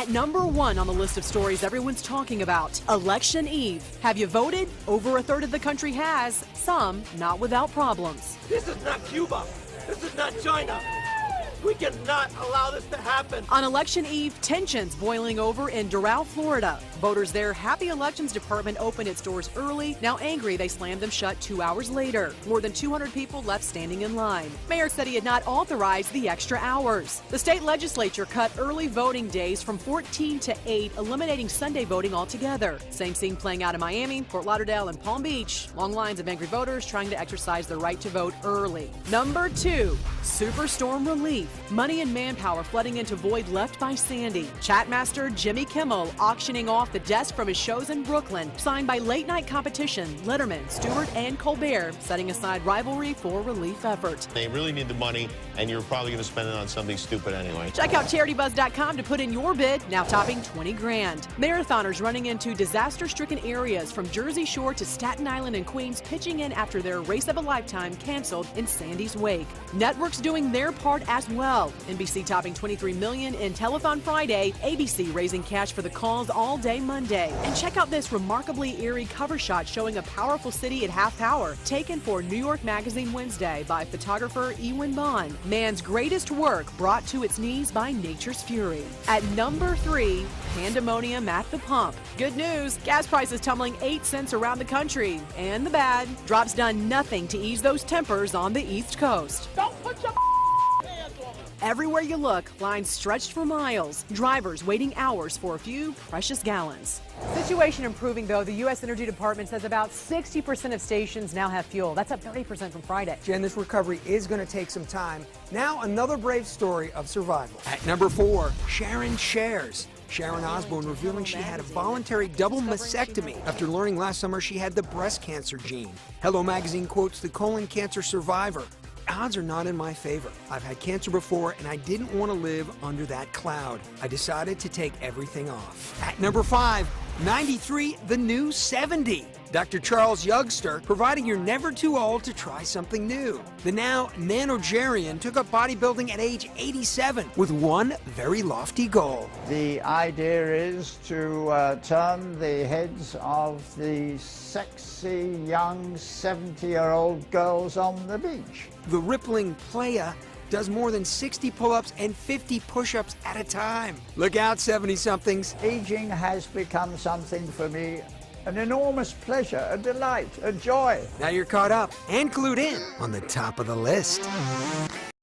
At number 1 on the list of stories everyone's talking about, Election Eve. Have you voted? Over a third of the country has, some not without problems. This is not Cuba. This is not China. We cannot allow this to happen. On Election Eve, tensions boiling over in Doral, Florida. Voters there happy Elections Department opened its doors early. Now angry, they slammed them shut 2 hours later. More than 200 people left standing in line. Mayor said he had not authorized the extra hours. The state legislature cut early voting days from 14 to 8, eliminating Sunday voting altogether. Same scene playing out in Miami, Fort Lauderdale, and Palm Beach. Long lines of angry voters trying to exercise their right to vote early. Number 2, superstorm relief. Money and manpower flooding into void left by Sandy. Chatmaster Jimmy Kimmel auctioning off the desk from his shows in Brooklyn, signed by late-night competition Letterman, Stewart, and Colbert, setting aside rivalry for relief effort. They really need the money, and you're probably going to spend it on something stupid anyway. Check out CharityBuzz.com to put in your bid, now topping 20 grand. Marathoners running into disaster-stricken areas from Jersey Shore to Staten Island and Queens pitching in after their race of a lifetime canceled in Sandy's wake. Networks doing their part as well. NBC topping $23 million in Telethon Friday, ABC raising cash for the cause all day Monday. And check out this remarkably eerie cover shot showing a powerful city at half power, taken for New York Magazine Wednesday by photographer Ewan Bond. Man's greatest work brought to its knees by nature's fury. At number 3, pandemonium at the pump. Good news, gas prices tumbling 8 cents around the country. And the bad, drops done nothing to ease those tempers on the East Coast. Don't put your hands on me. Everywhere you look, lines stretched for miles, drivers waiting hours for a few precious gallons. Situation improving, though. The U.S. Energy Department says about 60% of stations now have fuel. That's up 30% from Friday. Jen, this recovery is going to take some time. Now, another brave story of survival. At number 4, Sharon shares. Sharon Osbourne revealing she had a voluntary double mastectomy after learning last summer she had the breast cancer gene. Hello Magazine quotes the colon cancer survivor. Odds are not in my favor. I've had cancer before and I didn't want to live under that cloud. I decided to take everything off. At number 5, 93, the new 70. Dr. Charles Youngster, providing you're never too old to try something new. The now nanogerian took up bodybuilding at age 87 with one very lofty goal. The idea is to turn the heads of the sexy young 70-year-old girls on the beach. The rippling playa does more than 60 pull-ups and 50 push-ups at a time. Look out, 70-somethings. Aging has become something for me, an enormous pleasure, a delight, a joy. Now you're caught up and clued in on the top of the list.